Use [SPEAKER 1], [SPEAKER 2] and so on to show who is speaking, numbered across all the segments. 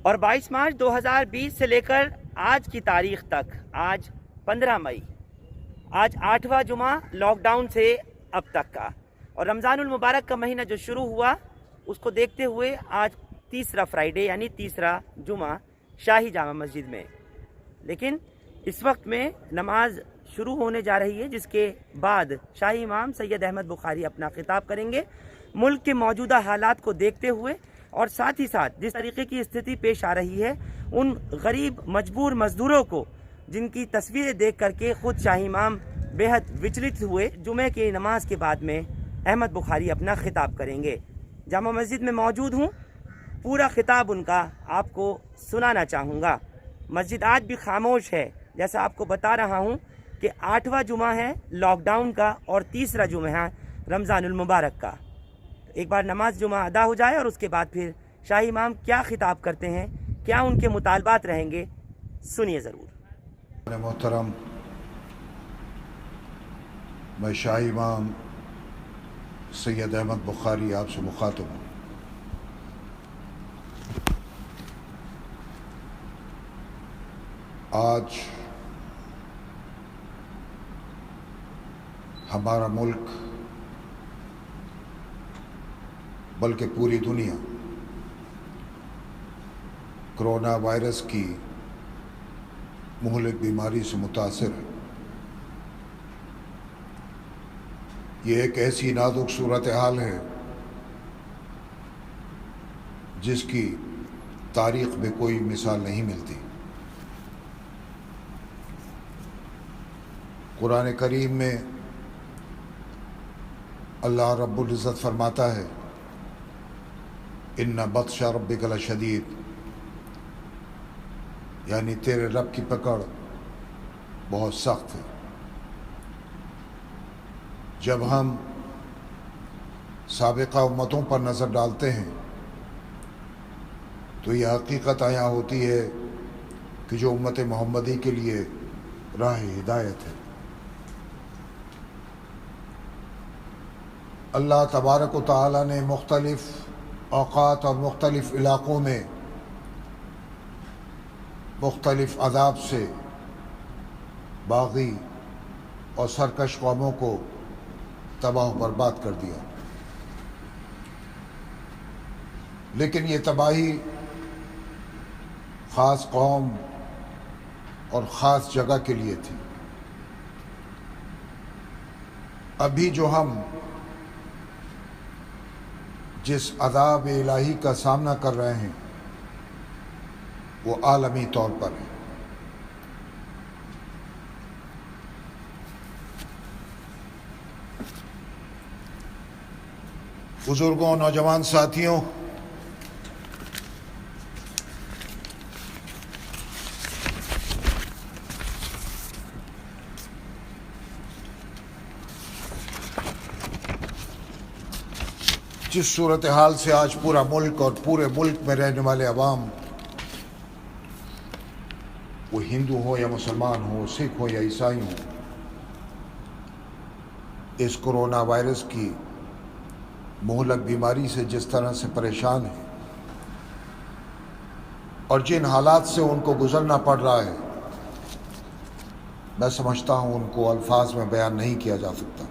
[SPEAKER 1] اور 22 مارچ 2020 سے لے کر آج کی تاریخ تک، آج 15 مئی، آج 8واں جمعہ لاک ڈاؤن سے اب تک کا، اور رمضان المبارک کا مہینہ جو شروع ہوا اس کو دیکھتے ہوئے آج تیسرا فرائیڈے یعنی تیسرا جمعہ شاہی جامع مسجد میں. لیکن اس وقت میں نماز شروع ہونے جا رہی ہے، جس کے بعد شاہی امام سید احمد بخاری اپنا خطاب کریں گے ملک کے موجودہ حالات کو دیکھتے ہوئے، اور ساتھ ہی ساتھ جس طریقے کی استھتی پیش آ رہی ہے ان غریب مجبور مزدوروں کو، جن کی تصویریں دیکھ کر کے خود شاہی امام بے حد وچلت ہوئے. جمعہ کی نماز کے بعد میں احمد بخاری اپنا خطاب کریں گے. جامع مسجد میں موجود ہوں، پورا خطاب ان کا آپ کو سنانا چاہوں گا. مسجد آج بھی خاموش ہے، جیسا آپ کو بتا رہا ہوں کہ 8واں جمعہ ہے لاک ڈاؤن کا اور تیسرا جمعہ ہے رمضان المبارک کا. ایک بار نماز جمعہ ادا ہو جائے اور اس کے بعد پھر شاہی امام کیا خطاب کرتے ہیں، کیا ان کے مطالبات رہیں گے، سنیے ضرور.
[SPEAKER 2] محترم، میں شاہی امام سید احمد بخاری آپ سے مخاطب ہوں. آج ہمارا ملک بلکہ پوری دنیا کرونا وائرس کی مہلک بیماری سے متاثر ہے. یہ ایک ایسی نازک صورتحال ہے جس کی تاریخ میں کوئی مثال نہیں ملتی. قرآن کریم میں اللہ رب العزت فرماتا ہے ان بطش ربک لشدید، یعنی تیرے رب کی پکڑ بہت سخت ہے. جب ہم سابقہ امتوں پر نظر ڈالتے ہیں تو یہ حقیقت عیاں ہوتی ہے کہ جو امت محمدی کے لیے راہ ہدایت ہے. اللہ تبارک و تعالیٰ نے مختلف اوقات اور مختلف علاقوں میں مختلف عذاب سے باغی اور سرکش قوموں کو تباہ و برباد کر دیا. لیکن یہ تباہی خاص قوم اور خاص جگہ کے لیے تھی. ابھی جو ہم جس عذاب الہی کا سامنا کر رہے ہیں وہ عالمی طور پر ہے. بزرگوں، نوجوان ساتھیوں، جس صورتحال سے آج پورا ملک اور پورے ملک میں رہنے والے عوام، وہ ہندو ہو یا مسلمان ہو، سکھ ہو یا عیسائی ہو، اس کرونا وائرس کی مہلک بیماری سے جس طرح سے پریشان ہیں اور جن حالات سے ان کو گزرنا پڑ رہا ہے، میں سمجھتا ہوں ان کو الفاظ میں بیان نہیں کیا جا سکتا.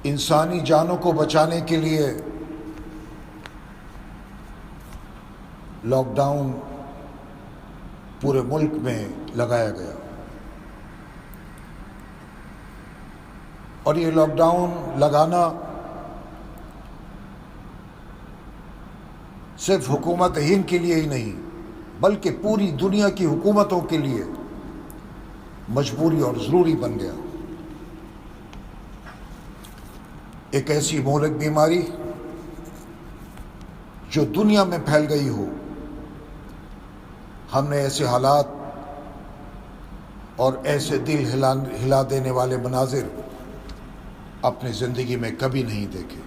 [SPEAKER 2] انسانی جانوں کو بچانے کے لیے لاک ڈاؤن پورے ملک میں لگایا گیا، اور یہ لاک ڈاؤن لگانا صرف حکومت ہند کے لیے ہی نہیں بلکہ پوری دنیا کی حکومتوں کے لیے مجبوری اور ضروری بن گیا. ایک ایسی مہلک بیماری جو دنیا میں پھیل گئی ہو، ہم نے ایسے حالات اور ایسے دل ہلا دینے والے مناظر اپنی زندگی میں کبھی نہیں دیکھے.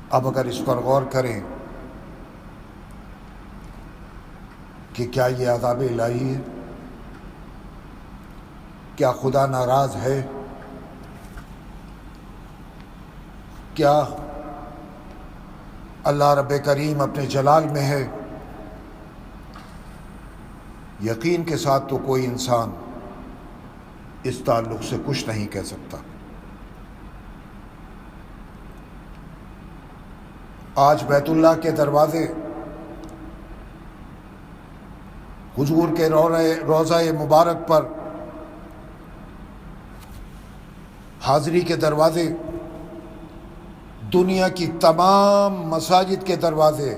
[SPEAKER 2] اب اگر اس پر غور کریں کہ کیا یہ عذاب الہی ہے کیا خدا ناراض ہے؟ کیا اللہ رب کریم اپنے جلال میں ہے؟ یقین کے ساتھ تو کوئی انسان اس تعلق سے کچھ نہیں کہہ سکتا۔ آج بیت اللہ کے دروازے، حضور کے روضہ مبارک پر حاضری کے دروازے، دنیا کی تمام مساجد کے دروازے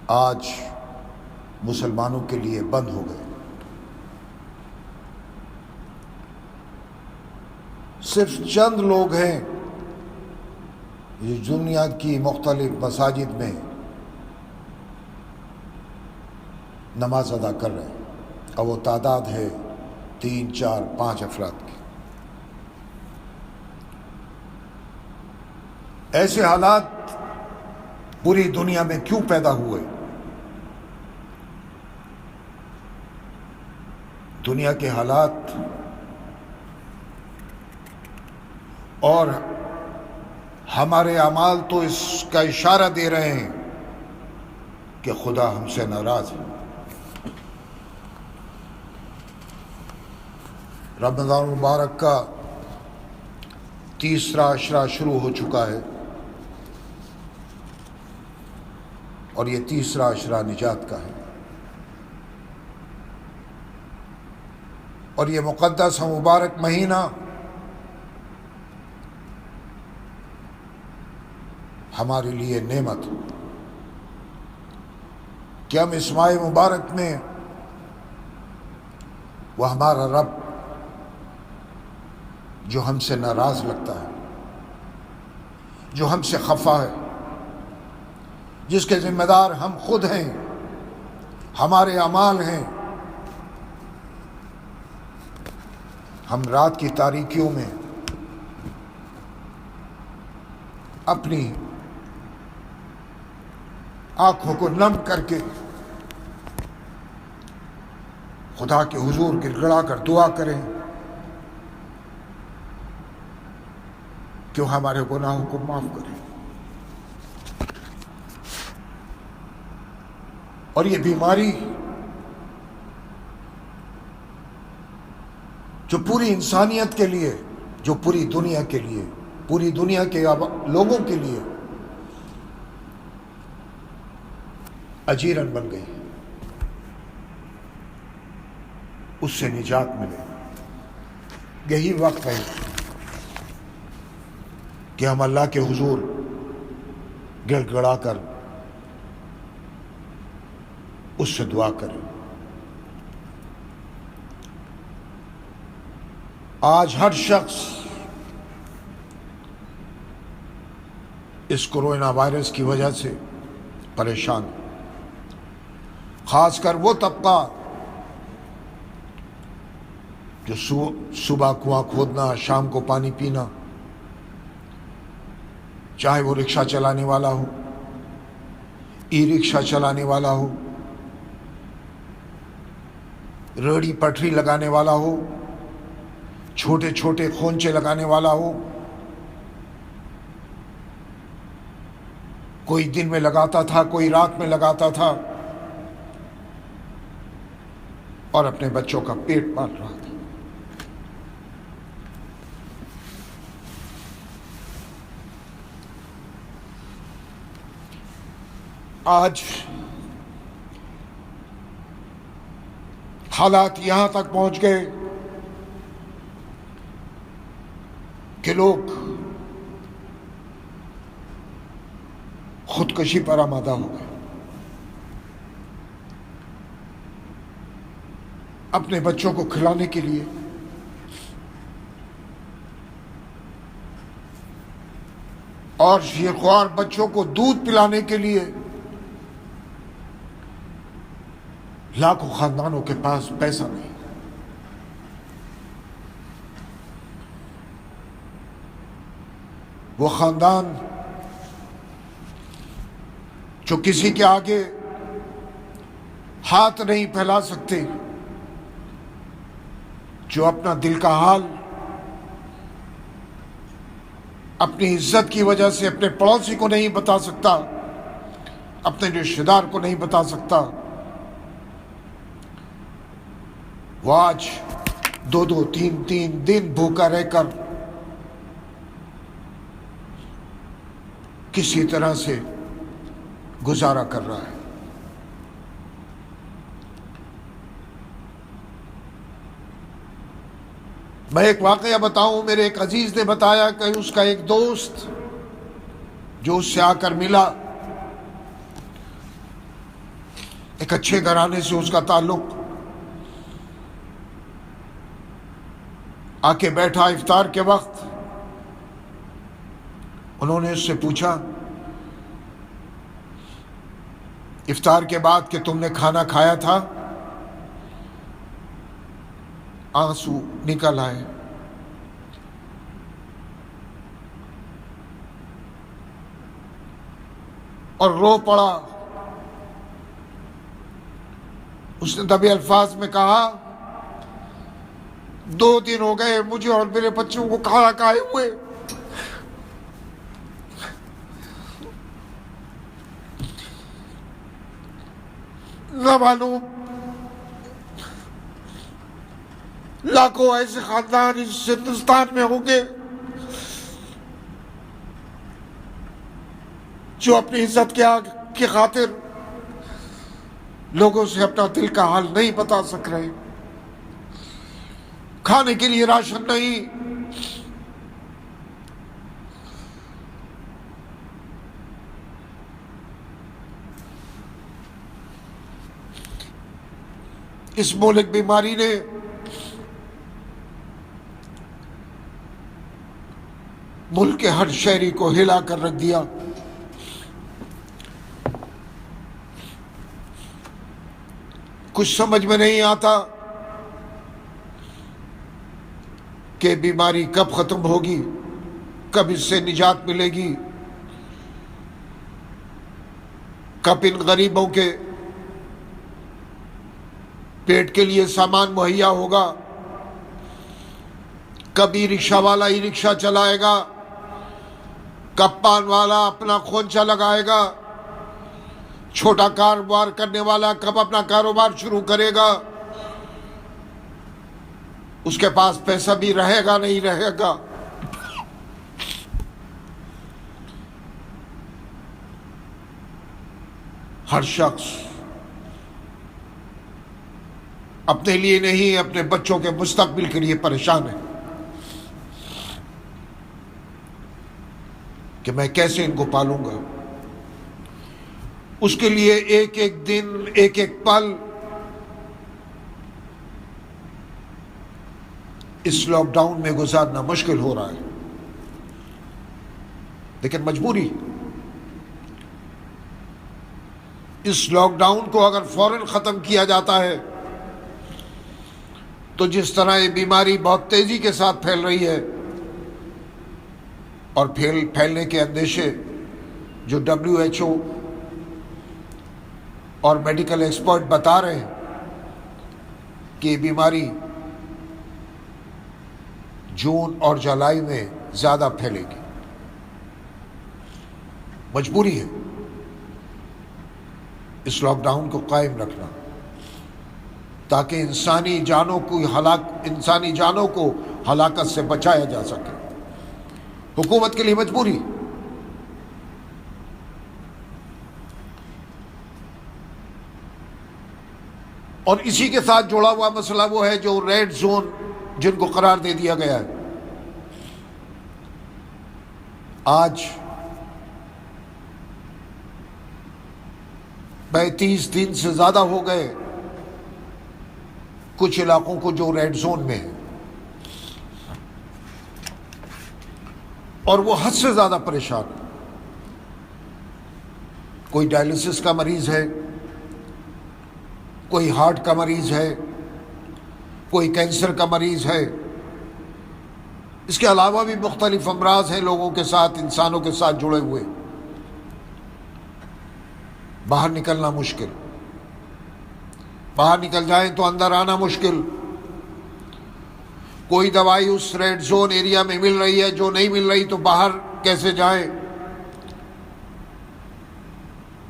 [SPEAKER 2] آج مسلمانوں کے لیے بند ہو گئے۔ صرف چند لوگ ہیں یہ دنیا کی مختلف مساجد میں نماز ادا کر رہے ہیں، اور وہ تعداد ہے 3، 4، 5 افراد کی۔ ایسے حالات پوری دنیا میں کیوں پیدا ہوئے؟ دنیا کے حالات اور ہمارے اعمال تو اس کا اشارہ دے رہے ہیں کہ خدا ہم سے ناراض ہے۔ رمضان مبارک کا تیسرا عشرہ شروع ہو چکا ہے، اور یہ تیسرا عشرہ نجات کا ہے، اور یہ مقدس و مبارک مہینہ ہمارے لیے نعمت کہ ہم اس ماہ مبارک میں وہ ہمارا رب جو ہم سے ناراض لگتا ہے، جو ہم سے خفا ہے، جس کے ذمہ دار ہم خود ہیں، ہمارے اعمال ہیں، ہم رات کی تاریکیوں میں اپنی آنکھوں کو نم کر کے خدا کے حضور گڑگڑا کر دعا کریں کہ وہ ہمارے گناہوں کو معاف کریں۔ اور یہ بیماری جو پوری انسانیت کے لیے، جو پوری دنیا کے لیے، پوری دنیا کے لوگوں کے لیے اجیرن بن گئی، اس سے نجات ملے۔ یہی وقت ہے کہ ہم اللہ کے حضور گڑ گڑا کر اس سے دعا کریں۔ آج ہر شخص اس کورونا وائرس کی وجہ سے پریشان، خاص کر وہ طبقہ جو صبح کنواں کھودنا، شام کو پانی پینا، چاہے وہ رکشہ چلانے والا ہو، ای رکشہ چلانے والا ہو، ریڑھی پٹری لگانے والا ہو، چھوٹے چھوٹے خونچے لگانے والا ہو، کوئی دن میں لگاتا تھا، کوئی رات میں لگاتا تھا، اور اپنے بچوں کا پیٹ پال رہا تھا۔ آج حالات یہاں تک پہنچ گئے کہ لوگ خودکشی پر آمادہ ہو گئے، اپنے بچوں کو کھلانے کے لیے، اور شیخوار بچوں کو دودھ پلانے کے لیے لاکھوں خاندانوں کے پاس پیسہ نہیں۔ وہ خاندان جو کسی کے آگے ہاتھ نہیں پھیلا سکتے، جو اپنا دل کا حال اپنی عزت کی وجہ سے اپنے پڑوسی کو نہیں بتا سکتا، اپنے رشتہ دار کو نہیں بتا سکتا، وہ آج 2 3 دن بھوکا رہ کر کسی طرح سے گزارا کر رہا ہے۔ میں ایک واقعہ بتاؤں، میرے ایک عزیز نے بتایا کہ اس کا ایک دوست جو اس سے آ کر ملا، ایک اچھے گھرانے سے اس کا تعلق، آ کے بیٹھا افطار کے وقت، انہوں نے اس سے پوچھا افطار کے بعد کہ تم نے کھانا کھایا تھا؟ آنسو نکل آئے۔ اور رو پڑا۔ اس نے دبے الفاظ میں کہا 2 دن ہو گئے مجھے اور میرے بچوں کو کھانا کھائے ہوئے، نہ معلوم لاکھوں ایسے خاندان اس ہندوستان میں ہوں گے جو اپنی عزت کی خاطر لوگوں سے اپنا دل کا حال نہیں بتا سک رہے، کھانے کے لیے راشن نہیں، اس مہلک بیماری نے ملک کے ہر شہری کو ہلا کر رکھ دیا۔ کچھ سمجھ میں نہیں آتا کہ بیماری کب ختم ہوگی، کب اس سے نجات ملے گی، کب ان غریبوں کے پیٹ کے لیے سامان مہیا ہوگا، کبھی رکشہ والا ہی رکشہ چلائے گا، کب پان والا اپنا خونچا لگائے گا، چھوٹا کاروبار کرنے والا کب اپنا کاروبار شروع کرے گا، اس کے پاس پیسہ بھی رہے گا نہیں رہے گا۔ ہر شخص اپنے لیے نہیں اپنے بچوں کے مستقبل کے لیے پریشان ہے کہ میں کیسے ان کو پالوں گا۔ اس کے لیے ایک ایک دن، ایک ایک پل اس لاک ڈاؤن میں گزارنا مشکل ہو رہا ہے، لیکن مجبوری۔ اس لاک ڈاؤن کو اگر فوراً ختم کیا جاتا ہے تو جس طرح یہ بیماری بہت تیزی کے ساتھ پھیل رہی ہے اور پھیلنے کے اندیشے جو WHO اور میڈیکل ایکسپرٹ بتا رہے ہیں کہ یہ بیماری جون اور جولائی میں زیادہ پھیلے گی، مجبوری ہے اس لاک ڈاؤن کو قائم رکھنا تاکہ انسانی جانوں کو ہلاکت سے بچایا جا سکے۔ حکومت کے لیے مجبوری۔ اور اسی کے ساتھ جڑا ہوا مسئلہ وہ ہے جو ریڈ زون جن کو قرار دے دیا گیا ہے۔ آج 35 دن سے زیادہ ہو گئے کچھ علاقوں کو جو ریڈ زون میں ہے، اور وہ حد سے زیادہ پریشان ہے۔ کوئی ڈائلسس کا مریض ہے، کوئی ہارٹ کا مریض ہے، کوئی کینسر کا مریض ہے، اس کے علاوہ بھی مختلف امراض ہیں لوگوں کے ساتھ، انسانوں کے ساتھ جڑے ہوئے۔ باہر نکلنا مشکل، باہر نکل جائیں تو اندر آنا مشکل، کوئی دوائی اس ریڈ زون ایریا میں مل رہی ہے، جو نہیں مل رہی تو باہر کیسے جائیں؟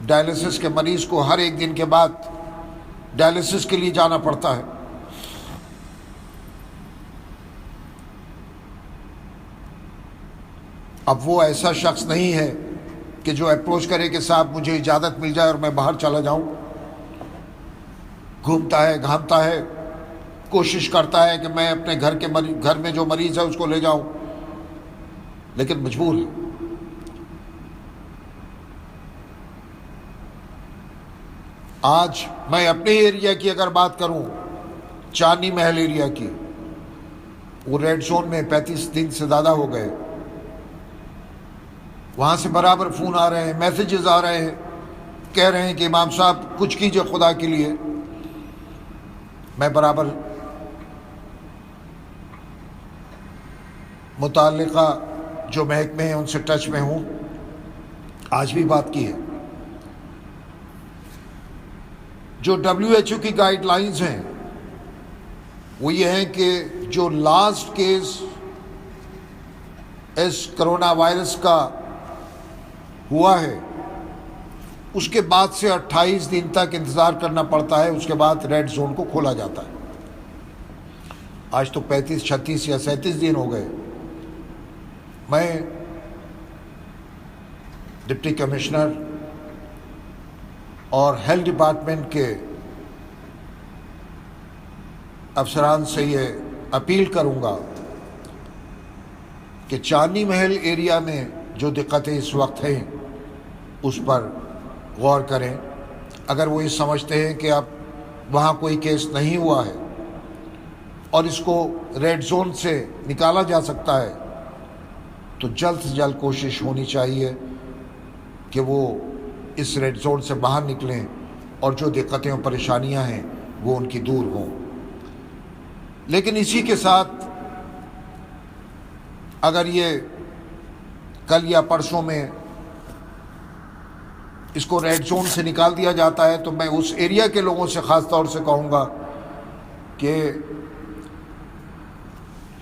[SPEAKER 2] ڈائلسس کے مریض کو ہر ایک دن کے بعد ڈائلسس کے لیے جانا پڑتا ہے۔ اب وہ ایسا شخص نہیں ہے کہ جو اپروچ کرے کہ صاحب مجھے اجازت مل جائے اور میں باہر چلا جاؤں۔ گھومتا ہے، گھامتا ہے، کوشش کرتا ہے کہ میں اپنے گھر میں جو مریض ہے اس کو لے جاؤں، لیکن مجبور ہے۔ آج میں اپنے ایریا کی اگر بات کروں، چاندنی محل ایریا کی، وہ ریڈ زون میں 35 دن سے زیادہ ہو گئے۔ وہاں سے برابر فون آ رہے ہیں، میسیجز آ رہے ہیں، کہہ رہے ہیں کہ امام صاحب کچھ کیجئے خدا کے لیے۔ میں برابر متعلقہ جو محکمے ہیں ان سے ٹچ میں ہوں، آج بھی بات کی ہے۔ جو WHO کی گائیڈ لائنز ہیں وہ یہ ہیں کہ جو لاسٹ کیس اس کرونا وائرس کا ہوا ہے اس کے بعد سے 28 دن تک انتظار کرنا پڑتا ہے، اس کے بعد ریڈ زون کو کھولا جاتا ہے۔ آج تو 35، 36 یا 37 دن ہو گئے۔ میں ڈپٹی کمشنر اور ہیلتھ ڈپارٹمنٹ کے افسران سے یہ اپیل کروں گا کہ چاندنی محل ایریا میں جو دقتیں اس وقت ہیں اس پر غور کریں۔ اگر وہ یہ سمجھتے ہیں کہ اب وہاں کوئی کیس نہیں ہوا ہے اور اس کو ریڈ زون سے نکالا جا سکتا ہے تو جلد سے جلد کوشش ہونی چاہیے کہ وہ اس ریڈ زون سے باہر نکلیں اور جو دقتیں اور پریشانیاں ہیں وہ ان کی دور ہوں۔ لیکن اسی کے ساتھ اگر یہ کل یا پرسوں میں اس کو ریڈ زون سے نکال دیا جاتا ہے تو میں اس ایریا کے لوگوں سے خاص طور سے کہوں گا کہ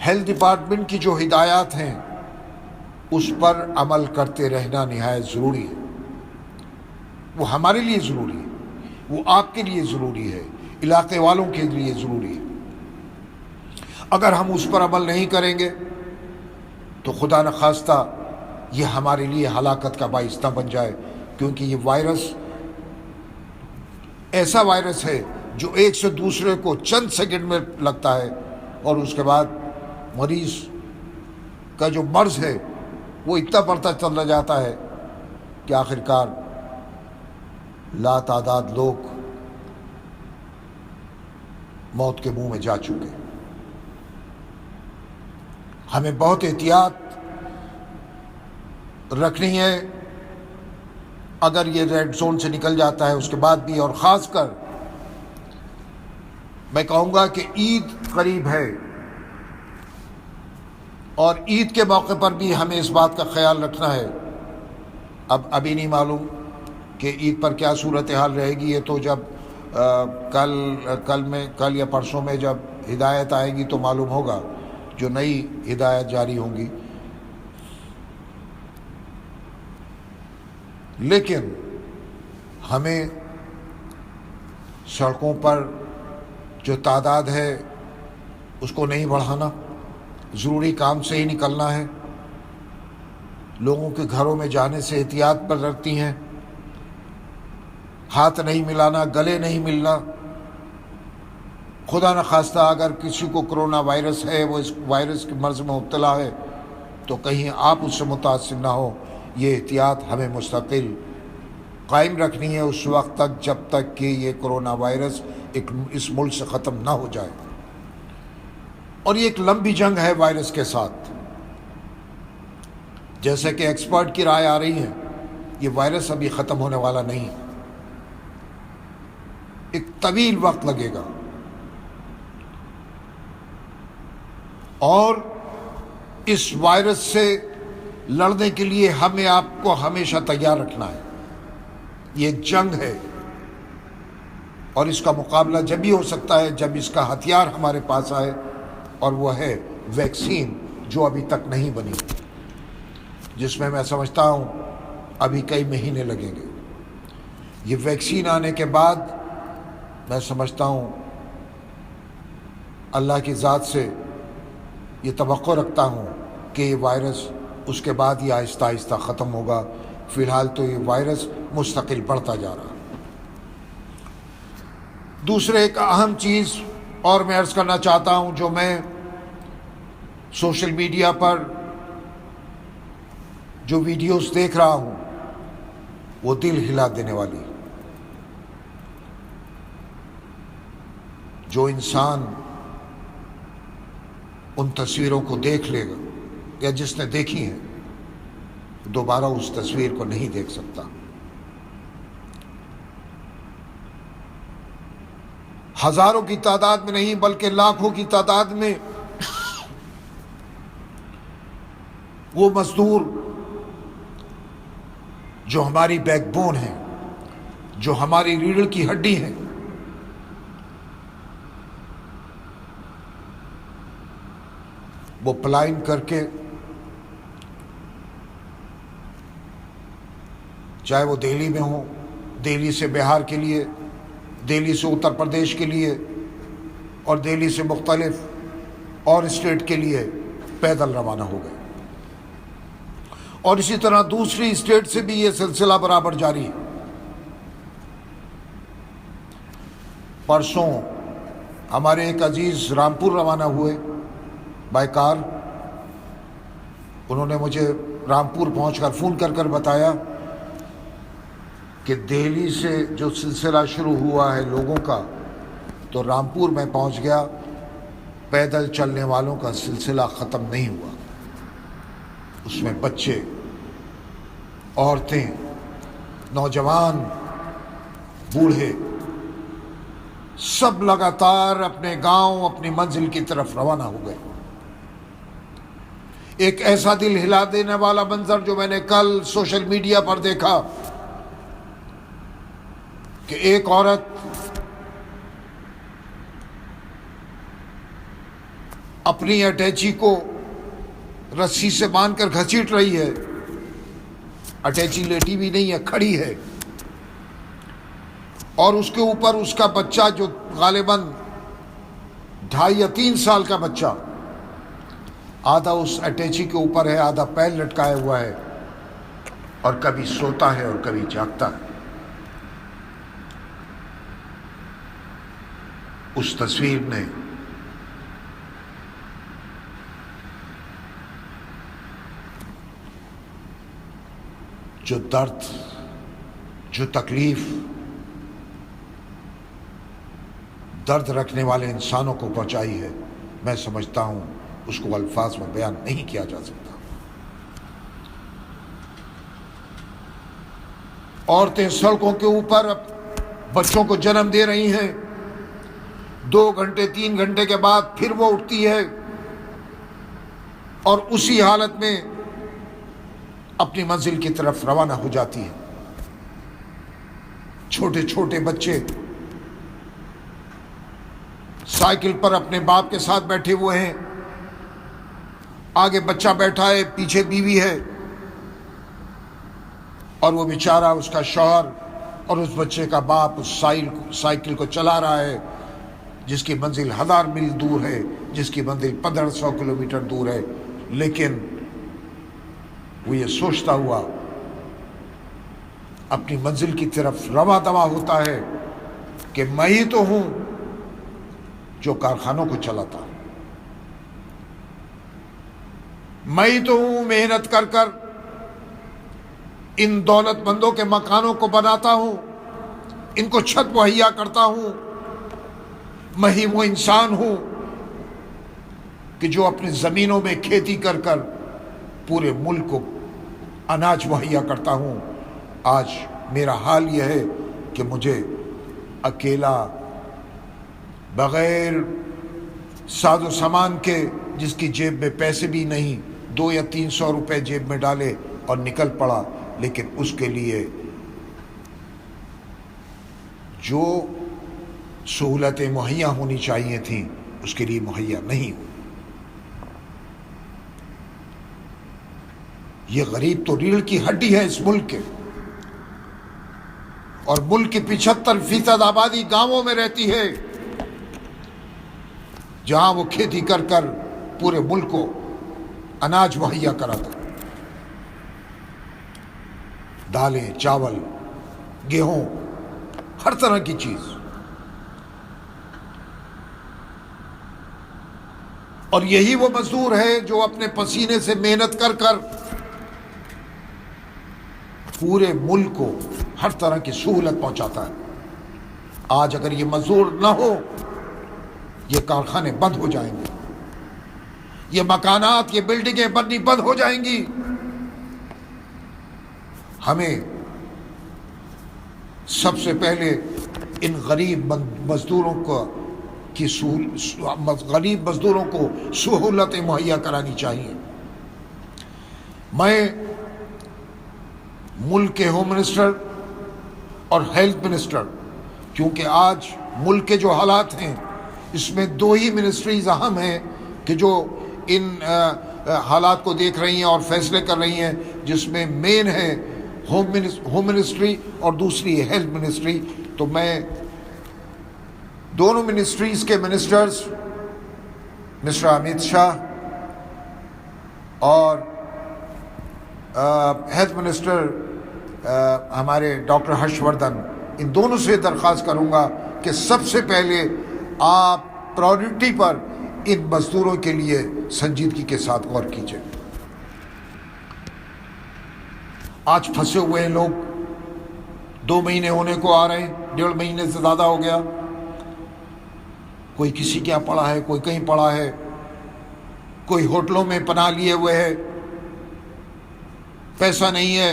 [SPEAKER 2] ہیلتھ ڈپارٹمنٹ کی جو ہدایات ہیں اس پر عمل کرتے رہنا نہایت ضروری ہے۔ وہ ہمارے لیے ضروری ہے، وہ آپ کے لیے ضروری ہے، علاقے والوں کے لیے ضروری ہے۔ اگر ہم اس پر عمل نہیں کریں گے تو خدا نخواستہ یہ ہمارے لیے ہلاکت کا باعث نہ بن جائے، کیونکہ یہ وائرس ایسا وائرس ہے جو ایک سے دوسرے کو چند سیکنڈ میں لگتا ہے اور اس کے بعد مریض کا جو مرض ہے وہ اتنا بڑھتا چلا جاتا ہے کہ آخرکار لا تعداد لوگ موت کے منہ میں جا چکے۔ ہمیں بہت احتیاط رکھنی ہے اگر یہ ریڈ زون سے نکل جاتا ہے اس کے بعد بھی، اور خاص کر میں کہوں گا کہ عید قریب ہے اور عید کے موقع پر بھی ہمیں اس بات کا خیال رکھنا ہے۔ ابھی نہیں معلوم کہ عید پر کیا صورتحال رہے گی، یہ تو جب کل یا پرسوں میں جب ہدایت آئے گی تو معلوم ہوگا، جو نئی ہدایت جاری ہوں گی۔ لیکن ہمیں سڑکوں پر جو تعداد ہے اس کو نہیں بڑھانا، ضروری کام سے ہی نکلنا ہے۔ لوگوں کے گھروں میں جانے سے احتیاط پر رکھتی ہیں، ہاتھ نہیں ملانا، گلے نہیں ملنا۔ خدا نخواستہ اگر کسی کو کرونا وائرس ہے، وہ اس وائرس کے مرض میں مبتلا ہے، تو کہیں آپ اس سے متاثر نہ ہو۔ یہ احتیاط ہمیں مستقل قائم رکھنی ہے اس وقت تک جب تک کہ یہ کرونا وائرس اس ملک سے ختم نہ ہو جائے۔ اور یہ ایک لمبی جنگ ہے وائرس کے ساتھ۔ جیسے کہ ایکسپرٹ کی رائے آ رہی ہے، یہ وائرس ابھی ختم ہونے والا نہیں، ایک طویل وقت لگے گا، اور اس وائرس سے لڑنے کے لیے ہمیں آپ کو ہمیشہ تیار رکھنا ہے۔ یہ ایک جنگ ہے اور اس کا مقابلہ جب بھی ہو سکتا ہے جب اس کا ہتھیار ہمارے پاس آئے، اور وہ ہے ویکسین جو ابھی تک نہیں بنی، جس میں سمجھتا ہوں ابھی کئی مہینے لگیں گے. یہ ویکسین آنے کے بعد میں سمجھتا ہوں اللہ کی ذات سے یہ توقع رکھتا ہوں کہ یہ وائرس اس کے بعد یہ آہستہ آہستہ ختم ہوگا. فی الحال تو یہ وائرس مستقل بڑھتا جا رہا. دوسرے ایک اہم چیز اور میں عرض کرنا چاہتا ہوں جو میں سوشل میڈیا پر جو ویڈیوز دیکھ رہا ہوں وہ دل ہلا دینے والی. جو انسان ان تصویروں کو دیکھ لے گا یا جس نے دیکھی ہیں دوبارہ اس تصویر کو نہیں دیکھ سکتا. ہزاروں کی تعداد میں نہیں بلکہ لاکھوں کی تعداد میں وہ مزدور جو ہماری بیک بون ہیں، جو ہماری ریڑھ کی ہڈی ہیں، وہ پلائن کر کے چاہے وہ دہلی میں ہوں، دہلی سے بہار کے لیے، دہلی سے اتر پردیش کے لیے اور دہلی سے مختلف اور اسٹیٹ کے لیے پیدل روانہ ہو گئے. اور اسی طرح دوسری اسٹیٹ سے بھی یہ سلسلہ برابر جاری ہے. پرسوں ہمارے ایک عزیز رامپور روانہ ہوئے بائی کار. انہوں نے مجھے رامپور پہنچ کر فون کر بتایا کہ دہلی سے جو سلسلہ شروع ہوا ہے لوگوں کا تو رامپور میں پہنچ گیا، پیدل چلنے والوں کا سلسلہ ختم نہیں ہوا. اس میں بچے، عورتیں، نوجوان، بوڑھے سب لگاتار اپنے گاؤں، اپنی منزل کی طرف روانہ ہو گئے. ایک ایسا دل ہلا دینے والا منظر جو میں نے کل سوشل میڈیا پر دیکھا کہ ایک عورت اپنی اٹیچی کو رسی سے باندھ کر گھسیٹ رہی ہے. اٹیچی لیٹی بھی نہیں ہے، کھڑی ہے، اور اس کے اوپر اس کا بچہ جو غالباً 2.5 یا 3 سال کا بچہ آدھا اس اٹیچی کے اوپر ہے، آدھا پیر لٹکایا ہوا ہے، اور کبھی سوتا ہے اور کبھی جاگتا ہے. اس تصویر نے جو درد، جو تکلیف درد رکھنے والے انسانوں کو پہنچائی ہے، میں سمجھتا ہوں اس کو الفاظ میں بیان نہیں کیا جا سکتا. عورتیں سڑکوں کے اوپر بچوں کو جنم دے رہی ہیں، 2 گھنٹے 3 گھنٹے کے بعد پھر وہ اٹھتی ہے اور اسی حالت میں اپنی منزل کی طرف روانہ ہو جاتی ہے. چھوٹے چھوٹے بچے سائیکل پر اپنے باپ کے ساتھ بیٹھے ہوئے ہیں، آگے بچہ بیٹھا ہے، پیچھے بیوی ہے، اور وہ بیچارہ، اس کا شوہر اور اس بچے کا باپ اس سائیکل کو چلا رہا ہے جس کی منزل 1000 میل دور ہے، جس کی منزل 1500 کلومیٹر دور ہے. لیکن وہ یہ سوچتا ہوا اپنی منزل کی طرف رواں دواں ہوتا ہے کہ میں ہی تو ہوں جو کارخانوں کو چلاتا ہوں، میں ہی تو ہوں محنت کر کر ان دولت مندوں کے مکانوں کو بناتا ہوں، ان کو چھت مہیا کرتا ہوں. میں ہی وہ انسان ہوں کہ جو اپنی زمینوں میں کھیتی کر کر پورے ملک کو اناج مہیا کرتا ہوں. آج میرا حال یہ ہے کہ مجھے اکیلا، بغیر ساز و سامان کے، جس کی جیب میں پیسے بھی نہیں، 200 یا 300 روپے جیب میں ڈالے اور نکل پڑا، لیکن اس کے لیے جو سہولتیں مہیا ہونی چاہیے تھیں اس کے لیے مہیا نہیں ہوئی. یہ غریب تو ریڑھ کی ہڈی ہے اس ملک کے، اور ملک کی 75% آبادی گاؤں میں رہتی ہے، جہاں وہ کھیتی کر کر پورے ملک کو اناج مہیا کراتا، دالیں، چاول، گیہوں، ہر طرح کی چیز. اور یہی وہ مزدور ہے جو اپنے پسینے سے محنت کر کر پورے ملک کو ہر طرح کی سہولت پہنچاتا ہے. آج اگر یہ مزدور نہ ہو، یہ کارخانے بند ہو جائیں گے، یہ مکانات، یہ بلڈنگیں بننی بند ہو جائیں گی. ہمیں سب سے پہلے ان غریب مزدوروں کو غریب مزدوروں کو سہولتیں مہیا کرانی چاہیے. میں ملک کے ہوم منسٹر اور ہیلتھ منسٹر، کیونکہ آج ملک کے جو حالات ہیں اس میں 2 ہی منسٹریز اہم ہیں کہ جو ان حالات کو دیکھ رہی ہیں اور فیصلے کر رہی ہیں، جس میں مین ہے ہوم منسٹری اور دوسری ہیلتھ منسٹری. تو میں دونوں منسٹریز کے منسٹرز مسٹر امت شاہ اور ہیلتھ منسٹر ہمارے ڈاکٹر ہرش وردھن، ان دونوں سے درخواست کروں گا کہ سب سے پہلے آپ پرائیورٹی پر ان مزدوروں کے لیے سنجیدگی کے ساتھ غور کیجیے. آج پھنسے ہوئے ہیں لوگ، 2 مہینے ہونے کو آ رہے ہیں، 1.5 مہینے سے زیادہ ہو گیا. کوئی کسی کے یہاں پڑا ہے، کوئی کہیں پڑا ہے، کوئی ہوٹلوں میں پناہ لیے ہوئے ہے، پیسہ نہیں ہے.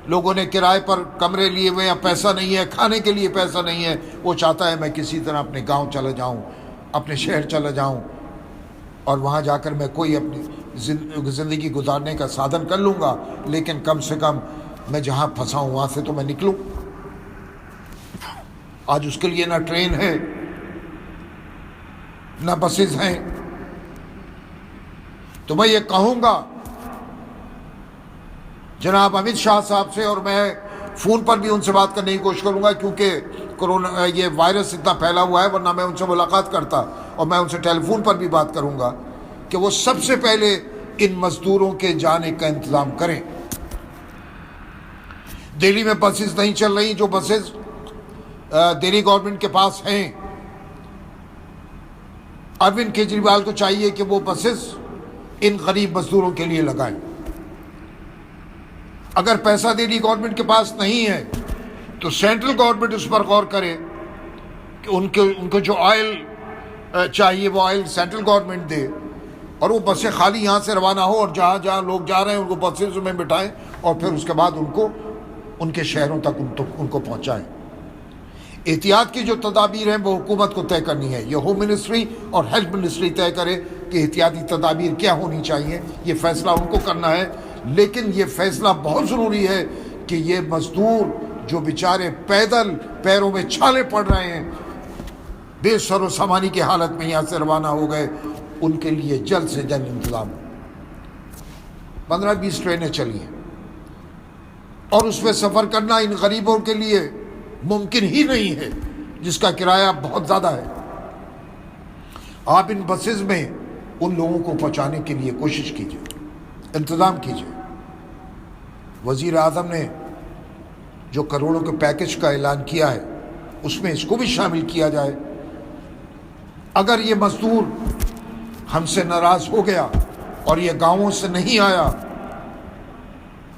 [SPEAKER 2] لوگوں نے کرائے پر کمرے لیے ہوئے ہیں، پیسہ نہیں ہے، کھانے کے لیے پیسہ نہیں ہے. وہ چاہتا ہے میں کسی طرح اپنے گاؤں چلا جاؤں، اپنے شہر چلا جاؤں، اور وہاں جا کر میں کوئی اپنی زندگی گزارنے کا سادھن کر لوں گا، لیکن کم سے کم میں جہاں پھنسا ہوں وہاں سے تو میں نکلوں. آج اس کے لیے نہ ٹرین ہے، نہ بسز ہیں. تو میں یہ کہوں گا جناب امت شاہ صاحب سے، اور میں فون پر بھی ان سے بات کرنے کی کوشش کروں گا، کیونکہ کورونا یہ وائرس اتنا پھیلا ہوا ہے، ورنہ میں ان سے ملاقات کرتا اور میں ان سے ٹیلی فون پر بھی بات کروں گا کہ وہ سب سے پہلے ان مزدوروں کے جانے کا انتظام کریں. دہلی میں بسز نہیں چل رہی، جو بسز دہلی گورنمنٹ کے پاس ہیں، اروند کیجریوال کو چاہیے کہ وہ بسز ان غریب مزدوروں کے لیے لگائیں. اگر پیسہ دہلی گورنمنٹ کے پاس نہیں ہے تو سینٹرل گورنمنٹ اس پر غور کرے کہ ان کو جو آئل چاہیے وہ آئل سینٹرل گورنمنٹ دے، اور وہ بسیں خالی یہاں سے روانہ ہو، اور جہاں جہاں لوگ جا رہے ہیں ان کو بسیں میں بٹھائیں، اور پھر اس کے بعد ان کو ان کے شہروں تک ان کو پہنچائیں. احتیاط کی جو تدابیر ہیں وہ حکومت کو طے کرنی ہے. یہ ہوم منسٹری اور ہیلتھ منسٹری طے کرے کہ احتیاطی تدابیر کیا ہونی چاہیے، یہ فیصلہ ان کو کرنا ہے. لیکن یہ فیصلہ بہت ضروری ہے کہ یہ مزدور جو بیچارے پیدل پیروں میں چھالے پڑ رہے ہیں، بے سر و سامانی کی حالت میں یہاں سے روانہ ہو گئے، ان کے لیے جلد سے جلد انتظام. 15-20 ٹرینیں چلی ہیں، اور اس میں سفر کرنا ان غریبوں کے لیے ممکن ہی نہیں ہے، جس کا کرایہ بہت زیادہ ہے. آپ ان بسز میں ان لوگوں کو پہنچانے کے لیے کوشش کیجیے، انتظام کیجیے. وزیر اعظم نے جو کروڑوں کے پیکج کا اعلان کیا ہے اس میں اس کو بھی شامل کیا جائے. اگر یہ مزدور ہم سے ناراض ہو گیا اور یہ گاؤں سے نہیں آیا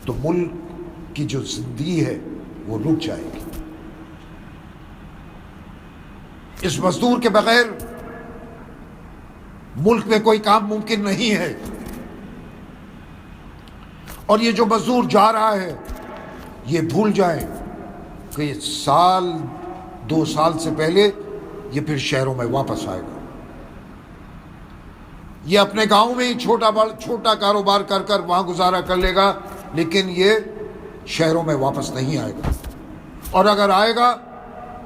[SPEAKER 2] تو ملک کی جو زندگی ہے وہ رک جائے گی. اس مزدور کے بغیر ملک میں کوئی کام ممکن نہیں ہے. اور یہ جو مزدور جا رہا ہے یہ بھول جائیں کہ 1-2 سال سے پہلے یہ پھر شہروں میں واپس آئے گا. یہ اپنے گاؤں میں ہی چھوٹا کاروبار کر کر وہاں گزارا کر لے گا، لیکن یہ شہروں میں واپس نہیں آئے گا. اور اگر آئے گا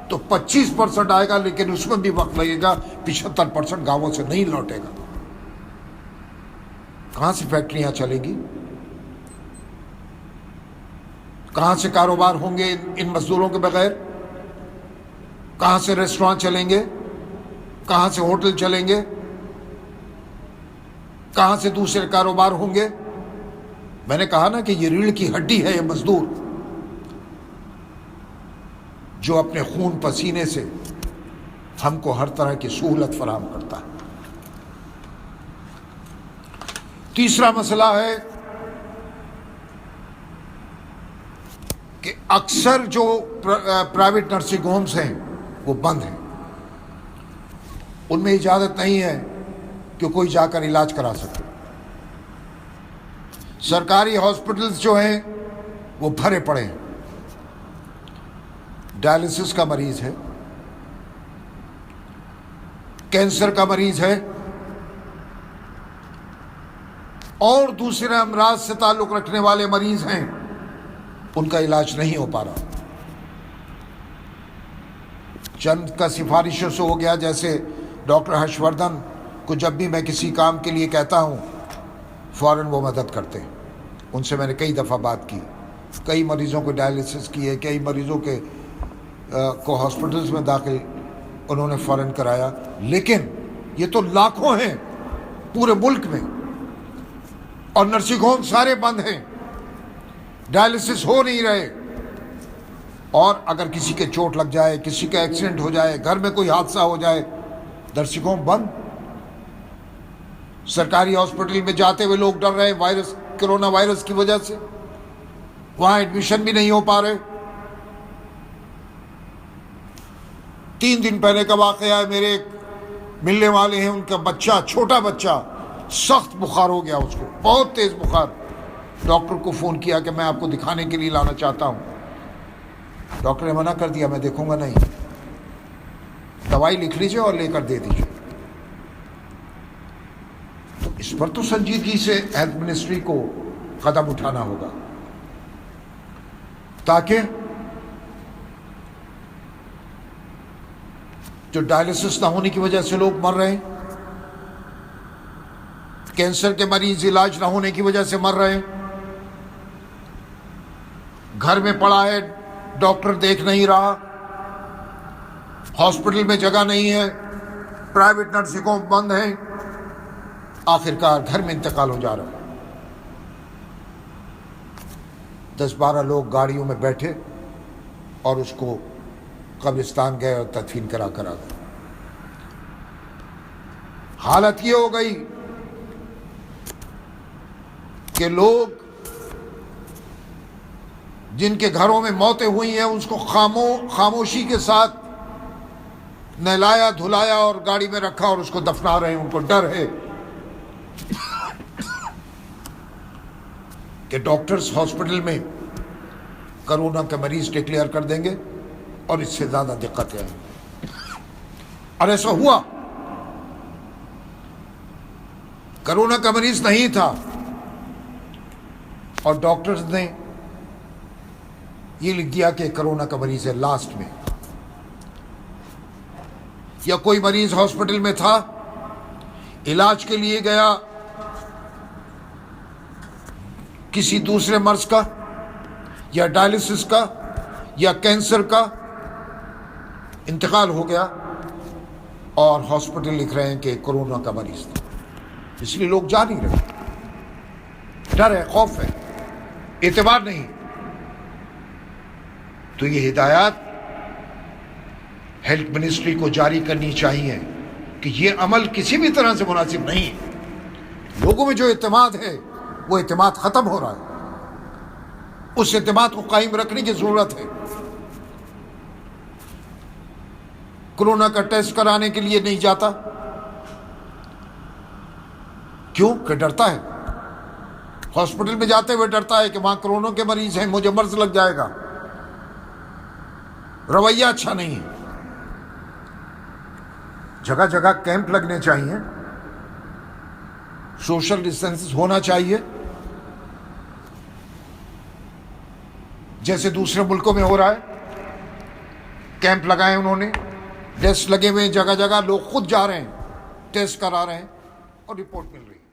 [SPEAKER 2] تو 25% آئے گا، لیکن اس میں بھی وقت لگے گا. 75% گاؤں سے نہیں لوٹے گا. کہاں سے فیکٹریاں چلیں گی؟ کہاں سے کاروبار ہوں گے ان مزدوروں کے بغیر؟ کہاں سے ریسٹوران چلیں گے؟ کہاں سے ہوٹل چلیں گے؟ کہاں سے دوسرے کاروبار ہوں گے؟ میں نے کہا نا کہ یہ ریڑھ کی ہڈی ہے، یہ مزدور جو اپنے خون پسینے سے ہم کو ہر طرح کی سہولت فراہم کرتا ہے۔ تیسرا مسئلہ ہے کہ اکثر جو پرائیویٹ نرسنگ ہومز ہیں وہ بند ہیں، ان میں اجازت نہیں ہے کہ کوئی جا کر علاج کرا سکے۔ سرکاری ہاسپٹلز جو ہیں وہ بھرے پڑے ہیں۔ ڈائلسس کا مریض ہے، کینسر کا مریض ہے، اور دوسرے امراض سے تعلق رکھنے والے مریض ہیں، ان کا علاج نہیں ہو پا رہا۔ چند کا سفارشوں سے ہو گیا، جیسے ڈاکٹر ہرش وردھن کو جب بھی میں کسی کام کے لیے کہتا ہوں فوراً وہ مدد کرتے ہیں۔ ان سے میں نے کئی دفعہ بات کی، کئی مریضوں کو ڈائلسس کی ہے، کئی مریضوں کو ہاسپٹلز میں داخل انہوں نے فوراً کرایا، لیکن یہ تو لاکھوں ہیں پورے ملک میں، اور نرسنگ ہوم سارے بند ہیں، ڈائلسس ہو نہیں رہے۔ اور اگر کسی کے چوٹ لگ جائے، کسی کا ایکسیڈنٹ ہو جائے، گھر میں کوئی حادثہ ہو جائے، نرسنگ ہوم بند۔ سرکاری ہاسپٹل میں جاتے ہوئے لوگ ڈر رہے ہیں کرونا وائرس کی وجہ سے، وہاں ایڈمیشن بھی نہیں ہو پا رہے۔ 3 دن پہلے کا واقعہ ہے، میرے ایک ملنے والے ہیں، ان کا بچہ، چھوٹا بچہ، سخت بخار ہو گیا، اس کو بہت تیز بخار۔ ڈاکٹر کو فون کیا کہ میں آپ کو دکھانے کے لیے لانا چاہتا ہوں، ڈاکٹر نے منع کر دیا، میں دیکھوں گا نہیں، دوائی لکھ لیجیے اور لے کر دے دیجیے۔ تو اس پر تو سنجیدگی سے ہیلتھ منسٹری کو قدم اٹھانا ہوگا، تاکہ جو ڈائلسس نہ ہونے کی وجہ سے لوگ مر رہے ہیں، کینسر کے مریض علاج نہ ہونے کی وجہ سے مر رہے ہیں، گھر میں پڑا ہے، ڈاکٹر دیکھ نہیں رہا، ہاسپٹل میں جگہ نہیں ہے، پرائیویٹ نرسنگ ہوم بند ہیں، آخرکار گھر میں انتقال ہو جا رہا ہے۔ 10-12 لوگ گاڑیوں میں بیٹھے اور اس کو قبرستان گئے اور تدفین کرا کر آ گئے۔ حالت یہ ہو گئی کہ لوگ جن کے گھروں میں موتیں ہوئی ہیں اس کو خاموشی کے ساتھ نہلایا دھلایا اور گاڑی میں رکھا اور اس کو دفنا رہے ہیں۔ ان کو ڈر ہے کہ ڈاکٹرز ہاسپٹل میں کرونا کا مریض ڈکلیئر کر دیں گے اور اس سے زیادہ دقتیں آئیں گی، اور ایسا ہوا۔ کرونا کا مریض نہیں تھا اور ڈاکٹرز نے یہ لکھ دیا کہ کرونا کا مریض ہے لاسٹ میں، یا کوئی مریض ہاسپٹل میں تھا، علاج کے لیے گیا، کسی دوسرے مرض کا یا ڈائلسس کا یا کینسر کا انتقال ہو گیا، اور ہاسپٹل لکھ رہے ہیں کہ کرونا کا مریض تھا۔ اس لیے لوگ جا نہیں رہے، ڈر ہے، خوف ہے، اعتبار نہیں۔ تو یہ ہدایات ہیلتھ منسٹری کو جاری کرنی چاہیے کہ یہ عمل کسی بھی طرح سے مناسب نہیں ہے۔ لوگوں میں جو اعتماد ہے وہ اعتماد ختم ہو رہا ہے، اس اعتماد کو قائم رکھنے کی ضرورت ہے۔ کورونا کا ٹیسٹ کرانے کے لیے نہیں جاتا، کیوں؟ کہ ڈرتا ہے۔ ہاسپٹل میں جاتے ہوئے ڈرتا ہے کہ وہاں کورونا کے مریض ہیں، مجھے مرض لگ جائے گا۔ رویہ اچھا نہیں ہے۔ جگہ جگہ کیمپ لگنے چاہیے، سوشل ڈسٹینس ہونا چاہیے، جیسے دوسرے ملکوں میں ہو رہا ہے۔ کیمپ لگائے انہوں نے، ٹیسٹ لگے ہوئے ہیں جگہ جگہ، لوگ خود جا رہے ہیں، ٹیسٹ کرا رہے ہیں اور رپورٹ مل رہی ہے۔